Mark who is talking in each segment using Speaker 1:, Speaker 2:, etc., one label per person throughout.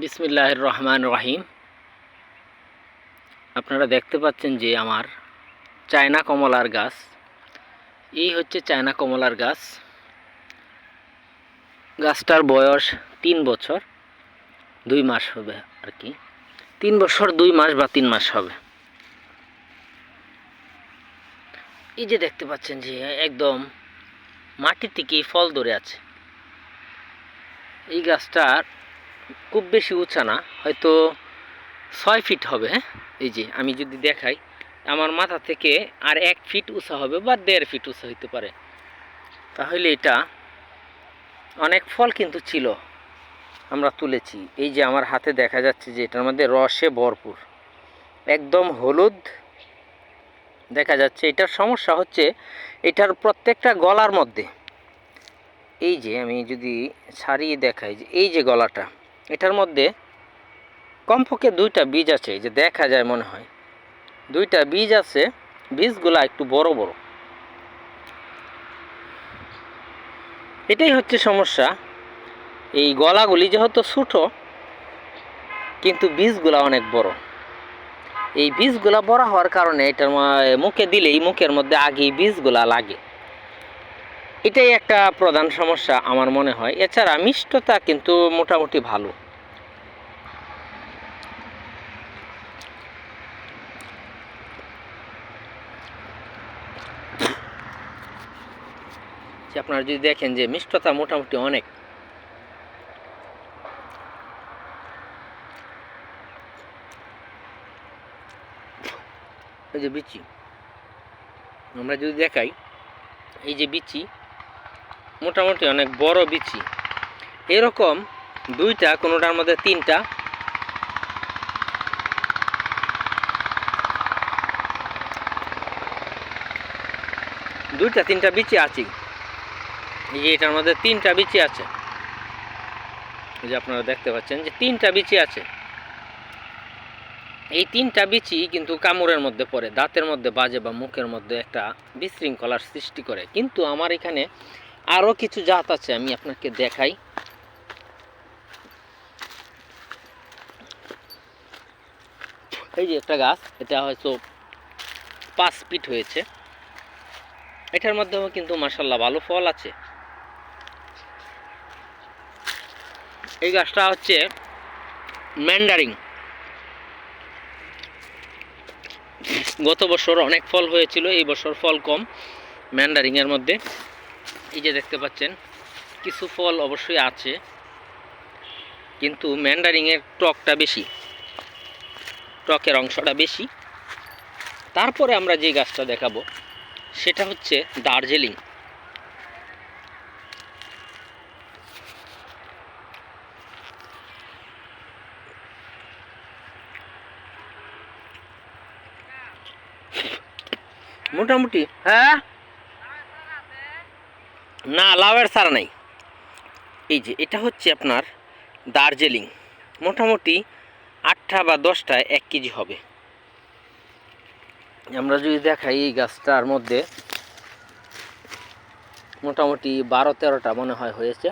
Speaker 1: বিসমিল্লাহির রহমানির রহিম। আপনারা দেখতে পাচ্ছেন যে আমার চায়না কমলার গাছ। এই হচ্ছে চায়না কমলার গাছ। গাছটার বয়স 3 বছর 2 মাস হবে আর কি। 3 বছর 2 মাস বা 3 মাস হবে। এই যে দেখতে পাচ্ছেন যে একদম মাটি থেকেই ফল ধরে আছে। এই গাছটার খুব বেশি উঁচা না, হয়তো 6 ফিট হবে। এই যে আমি যদি দেখাই, আমার মাথা থেকে আর 1 ফিট উঁচা হবে বা 1.5 ফিট উঁচা হইতে পারে। তাহলে এটা অনেক ফল কিন্তু ছিল, আমরা তুলেছি। এই যে আমার হাতে দেখা যাচ্ছে যে এটার মধ্যে রসে ভরপুর, একদম হলুদ দেখা যাচ্ছে। এটার সমস্যা হচ্ছে এটার প্রত্যেকটা গলার মধ্যে, এই যে আমি যদি ছাড়িয়ে দেখাই, যে এই যে গলাটা, এটার মধ্যে কমপক্ষে 2টা বীজ আছে। এই যে দেখা যায় মনে হয় 2টা বীজ আছে। বীজগুলা একটু বড় বড়, এটাই হচ্ছে সমস্যা। এই গলাগুলি যেহেতু ছোটো, কিন্তু বীজগুলা অনেক বড়। এই বীজগুলা বড় হওয়ার কারণে এটার মুখে দিলেই মুখের মধ্যে আগে বীজগুলা লাগে। এটাই একটা প্রধান সমস্যা আমার মনে হয়। এছাড়া মিষ্টতা কিন্তু মোটামুটি ভালো। আপনারা যদি দেখেন যে মিষ্টতা মোটামুটি অনেক। এই যে বিচি, আমরা যদি দেখাই, এই যে বিচি মোটামুটি অনেক বড় বিচি। এরকম 2টা, কোনোটার মধ্যে 3টা, দুইটা 3টা বিচি আছে। এই যে এটার মধ্যে 3টা বিচি আছে। এই যে আপনারা দেখতে পাচ্ছেন যে 3টা বিচি আছে। এই 3টা বিচি কিন্তু কামড়ের মধ্যে পড়ে, দাঁতের মধ্যে বাজে বা মুখের মধ্যে একটা বিশৃঙ্খলার সৃষ্টি করে। কিন্তু আমার এখানে আরও কিছু জাত আছে, আমি আপনাকে দেখাই। এই যে একটা গাছ, এটা হয়তো 5 ফিট হয়েছে। এটার মধ্যেও কিন্তু মাশাআল্লাহ ভালো ফল আছে। এই গাছটা হচ্ছে ম্যান্ডারিন। গত বছর অনেক ফল হয়েছিল, এই বছর ফল কম ম্যান্ডারিনের মধ্যে। এই যে দেখতে পাচ্ছেন কিছু ফল অবশ্যই আছে, কিন্তু ম্যান্ডারিনের টকটা বেশি, টকের অংশটা বেশি। তারপরে আমরা যে গাছটা দেখাবো সেটা হচ্ছে দার্জিলিং। মোটামুটি হ্যাঁ, না লাউয়ের চারা নাই। এই যে এটা হচ্ছে আপনার দার্জিলিং, মোটামুটি 8টা বা 10টা 1 কেজি হবে। আমরা যদি দেখাই, এই গাছটার মধ্যে মোটামুটি 12-13টা মনে হয় হয়েছে।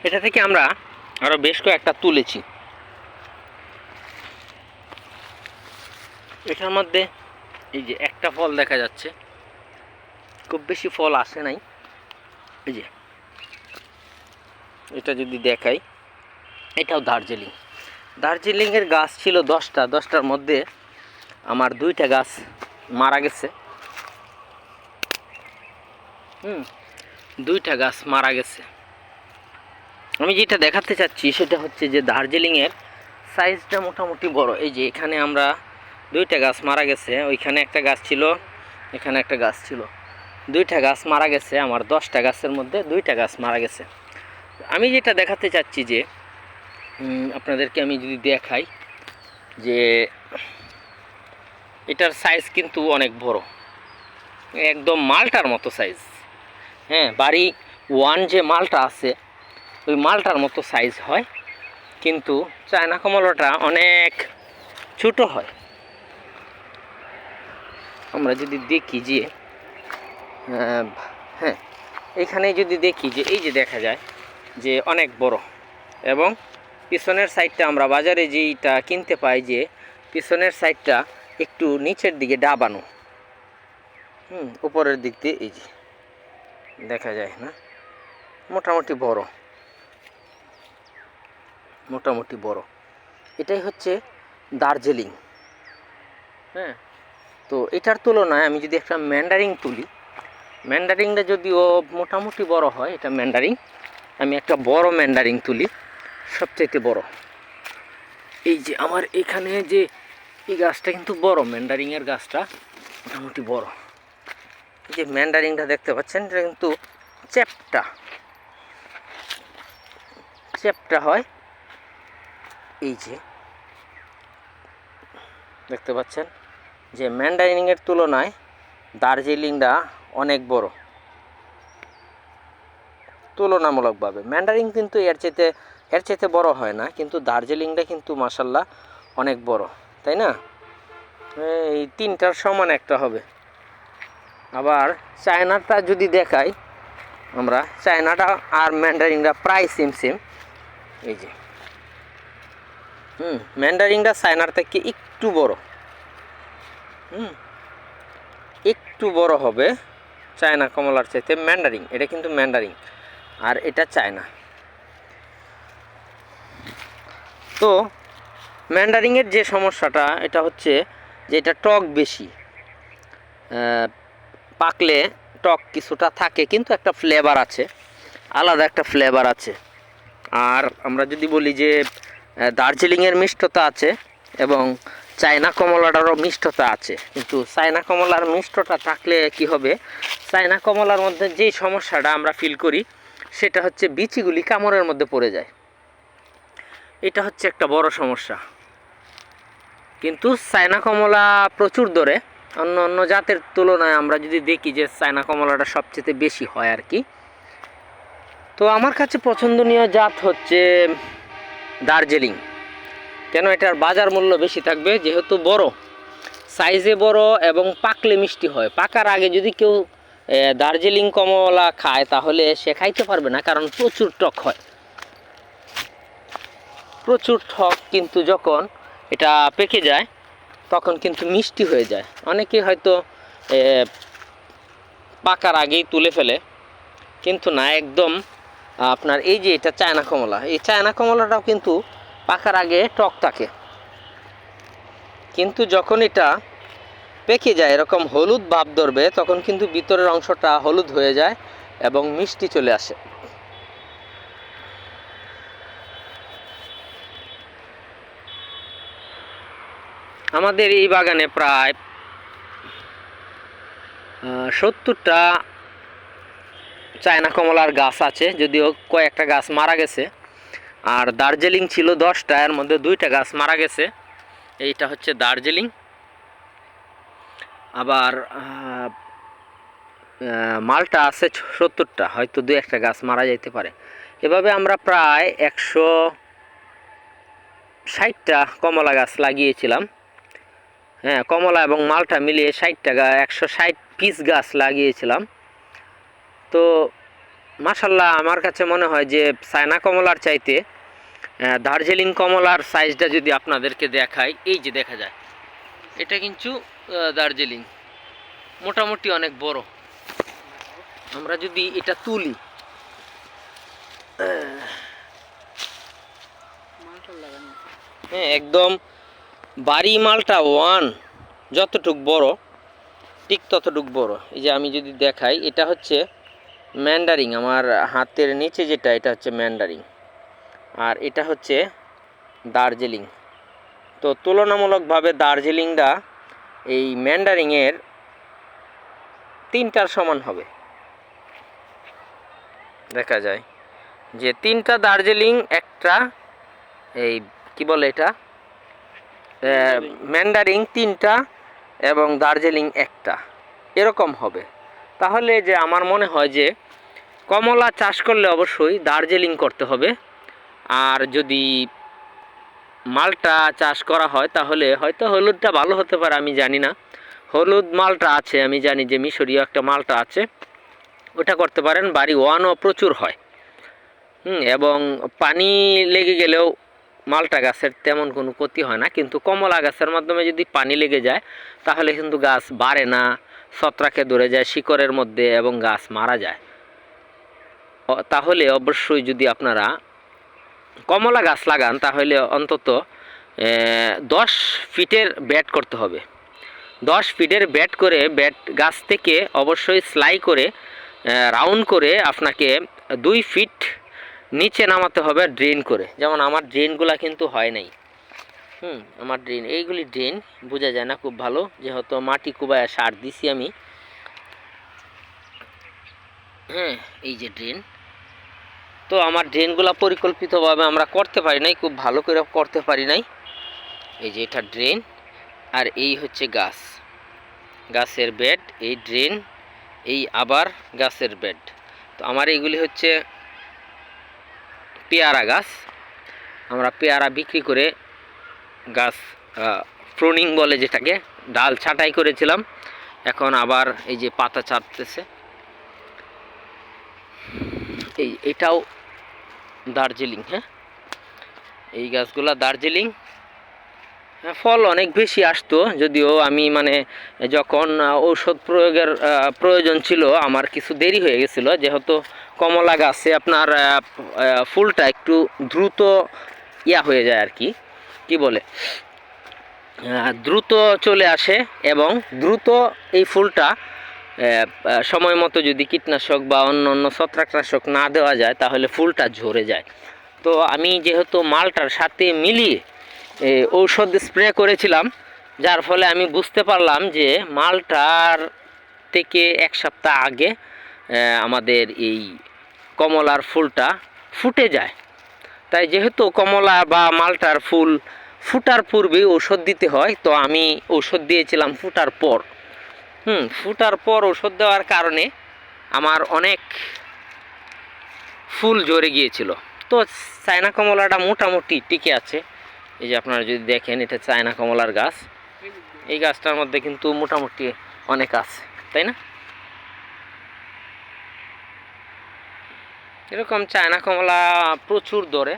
Speaker 1: এটা থেকে আমরা আরো বেশ কয়েকটা তুলেছি। এটার মধ্যে এই যে একটা ফল দেখা যাচ্ছে, খুব বেশি ফল আসে নাই। এই যে এটা যদি দেখাই, এটাও দার্জিলিং। দার্জিলিংয়ের গাছ ছিল 10টা, 10টার মধ্যে আমার 2টা গাছ মারা গেছে। 2টা গাছ মারা গেছে। আমি যেটা দেখাতে চাচ্ছি সেটা হচ্ছে যে দার্জিলিংয়ের সাইজটা মোটামুটি বড়। এই যে এখানে আমরা 2টা গাছ মারা গেছে, ওইখানে একটা গাছ ছিল, এখানে একটা গাছ ছিল। 2টা গাছ মারা গেছে, আমার 10টা গাছের মধ্যে 2টা গাছ মারা গেছে। আমি যেটা দেখাতে চাচ্ছি যে আপনাদেরকে আমি যদি দেখাই যে এটার সাইজ কিন্তু অনেক বড়, একদম মালটার মতো সাইজ। হ্যাঁ, বাড়ি 1 যে মালটা আছে ওই মালটার মতো সাইজ হয়, কিন্তু চায়না কমলাটা অনেক ছোট হয়। আমরা যদি দেখি যে হ্যাঁ, এখানে যদি দেখি যে এই যে দেখা যায় যে অনেক বড়, এবং পিছনের সাইডটা আমরা বাজারে যেইটা কিনতে পাই যে পিছনের সাইডটা একটু নিচের দিকে ডাবানো, উপরের দিক দিয়ে এই যে দেখা যায় না, মোটামুটি বড়। এটাই হচ্ছে দার্জিলিং। হ্যাঁ, তো এটার তুলনায় আমি যদি একটা ম্যান্ডারিং তুলি, ম্যান্ডারিংটা যদিও মোটামুটি বড় হয়, এটা ম্যান্ডারিং, আমি একটা বড় ম্যান্ডারিং তুলি, সবচাইতে বড়। এই যে আমার এখানে যে এই গাছটা কিন্তু বড়, ম্যান্ডারিংয়ের গাছটা মোটামুটি বড়। এই যে ম্যান্ডারিংটা দেখতে পাচ্ছেন, এটা কিন্তু চ্যাপ্টা হয়। এই যে দেখতে পাচ্ছেন যে ম্যান্ডারিংয়ের তুলনায় দার্জিলিংটা অনেক বড় তুলনামূলকভাবে। ম্যান্ডারিং কিন্তু এর চাইতে বড় হয় না, কিন্তু দার্জিলিংটা কিন্তু মাশাল্লাহ অনেক বড়, তাই না? এই তিনটার সমান একটা হবে। আবার চায়নাটা যদি দেখাই আমরা, চায়নাটা আর ম্যান্ডারিংটা প্রায় সেম। এই যে ম্যান্ডারিংটা চায়নার থেকে একটু বড়, একটু বড় হবে চায়না কমলার চাইতে ম্যান্ডারিং। এটা কিন্তু ম্যান্ডারিং আর এটা চায়না। তো ম্যান্ডারিংয়ের যে সমস্যাটা, এটা হচ্ছে যে এটা টক বেশি, পাকলে টক কিছুটা থাকে, কিন্তু একটা ফ্লেভার আছে, আলাদা একটা ফ্লেভার আছে। আর আমরা যদি বলি যে দার্জিলিংয়ের মিষ্টতা আছে এবং চায়না কমলাটারও মিষ্টতা আছে, কিন্তু চায়না কমলার মিষ্টতা থাকলে কি হবে, চায়না কমলার মধ্যে যেই সমস্যাটা আমরা ফিল করি সেটা হচ্ছে বিচিগুলি কামড়ের মধ্যে পড়ে যায়। এটা হচ্ছে একটা বড় সমস্যা। কিন্তু চায়না কমলা প্রচুর ধরে, অন্য জাতের তুলনায় আমরা যদি দেখি যে চায়না কমলাটা সবচেয়ে বেশি হয় আর কি। তো আমার কাছে পছন্দনীয় জাত হচ্ছে দার্জিলিং। কেন? এটার বাজার মূল্য বেশি থাকবে, যেহেতু বড়, সাইজে বড় এবং পাকলে মিষ্টি হয়। পাকার আগে যদি কেউ দার্জিলিং কমলা খায় তাহলে সে খাইতে পারবে না, কারণ প্রচুর টক হয়, প্রচুর টক। কিন্তু যখন এটা পেকে যায় তখন কিন্তু মিষ্টি হয়ে যায়। অনেকে হয়তো পাকার আগেই তুলে ফেলে, কিন্তু না, একদম আপনার এই যে এটা চায়না কমলা, এই চায়না কমলাটাও কিন্তু পাকার আগে টক থাকে, কিন্তু যখন এটা পেকে যায়, এরকম হলুদ ভাব ধরবে, তখন কিন্তু ভিতরের অংশটা হলুদ হয়ে যায় এবং মিষ্টি চলে আসে। আমাদের এই বাগানে প্রায় 70টা চায়না কমলার গাছ আছে, যদিও কয়েকটা গাছ মারা গেছে। আর দার্জিলিং ছিল 10টা, এর মধ্যে 2টা গাছ মারা গেছে। এইটা হচ্ছে দার্জিলিং। আবার মালটা আছে 70টা, হয়তো 2-1টা গাছ মারা যেতে পারে। এভাবে আমরা প্রায় 160টা কমলা গাছ লাগিয়েছিলাম। হ্যাঁ, কমলা এবং মালটা মিলিয়ে 160 পিস গাছ লাগিয়েছিলাম। তো মাশাল্লাহ আমার কাছে মনে হয় যে চায়না কমলার চাইতে দার্জিলিং কমলার সাইজটা যদি আপনাদেরকে দেখাই, এই যে দেখা যায়, এটা কিন্তু দার্জিলিং মোটামুটি অনেক বড়। আমরা যদি এটা তুলি, হ্যাঁ, একদম বাড়ি মালটা ওয়ান যতটুক বড় ঠিক ততটুক বড়। এই যে আমি যদি দেখাই, এটা হচ্ছে ম্যান্ডারিং, আমার হাতের নিচে যেটা, এটা হচ্ছে ম্যান্ডারিং, আর এটা হচ্ছে দার্জিলিং। তো তুলনামূলকভাবে দার্জিলিংটা এই ম্যান্ডারিংয়ের 3টার সমান হবে। দেখা যায় যে 3টা দার্জিলিং, একটা এই কি বলে এটা ম্যান্ডারিং 3টা এবং দার্জিলিং 1টা, এরকম হবে। তাহলে যে আমার মনে হয় যে কমলা চাষ করলে অবশ্যই দার্জিলিং করতে হবে। আর যদি মালটা চাষ করা হয় তাহলে হয়তো হলুদটা ভালো হতে পারে, আমি জানি না। হলুদ মালটা আছে, আমি জানি যে মিশরীয় একটা মালটা আছে, ওটা করতে পারেন। বাড়ি ওয়ানও প্রচুর হয়। এবং পানি লেগে গেলেও মালটা গাছের তেমন কোনো ক্ষতি হয় না, কিন্তু কমলা গাছের মাধ্যমে যদি পানি লেগে যায় তাহলে কিন্তু গাছ বাড়ে না, ছত্রাকে ধরে যায় শিকড়ের মধ্যে এবং গাছ মারা যায়। তাহলে অবশ্যই যদি আপনারা কমলা গাছ লাগান তাহলে অন্তত 10 ফিটের ব্যাট করতে হবে। 10 ফিটের ব্যাট করে ব্যাট গাছ থেকে অবশ্যই সেলাই করে রাউন্ড করে আপনাকে 2 ফিট নিচে নামাতে হবে ড্রেন করে। যেমন আমার ড্রেনগুলো কিন্তু হয় নাই। আমার ড্রেন, এইগুলি ড্রেন বোঝা যায় না খুব ভালো, যেহেতু মাটি কুবায় সার দিছি আমি। এই যে ড্রেন, তো আমার ড্রেনগুলো পরিকল্পিতভাবে আমরা করতে পারি নাই, খুব ভালো করে করতে পারি নাই। এই যে এটা ড্রেন, আর এই হচ্ছে গাছ, গাছের বেড, এই ড্রেন, এই আবার গাছের বেড। তো আমার এইগুলি হচ্ছে পেয়ারা গাছ। আমরা পেয়ারা বিক্রি করে গাছ প্রুনিং বলে যেটাকে, ডাল ছাঁটাই করেছিলাম, এখন আবার এই যে পাতা ছাড়তেছে। এটাও দার্জিলিং। এই গাছগুলা দার্জিলিং। ফল অনেক বেশি আসতো, যদিও আমি মানে যখন ঔষধ প্রয়োগের প্রয়োজন ছিল আমার কিছু দেরি হয়ে গেছিলো, যেহেতু কমলা গাছে আপনার ফুলটা একটু দ্রুত হয়ে যায় আর কি, কি বলে, দ্রুত চলে আসে এবং দ্রুত এই ফুলটা সময় মতো যদি কীটনাশক বা অন্য অন্য ছত্রাকনাশক না দেওয়া যায় তাহলে ফুলটা ঝরে যায়। তো আমি যেহেতু মালটার সাথে মিলিয়ে ঔষধ স্প্রে করেছিলাম, যার ফলে আমি বুঝতে পারলাম যে মালটার থেকে 1 সপ্তাহ আগে আমাদের এই কমলার ফুলটা ফুটে যায়। তাই যেহেতু কমলা বা মালটার ফুল ফুটার পূর্বে ঔষধ দিতে হয়, তো আমি ঔষধ দিয়েছিলাম ফুটার পর। ফুটার পর ঔষধ দেওয়ার কারণে আমার অনেক ফুল ঝরে গিয়েছিল। তো চায়না কমলাটা মোটামুটি টিকে আছে। এই যে আপনারা যদি দেখেন, এটা চায়না কমলার গাছ, এই গাছটার মধ্যে কিন্তু মোটামুটি অনেক আছে, তাই না? এরকম চায়না কমলা প্রচুর ধরে।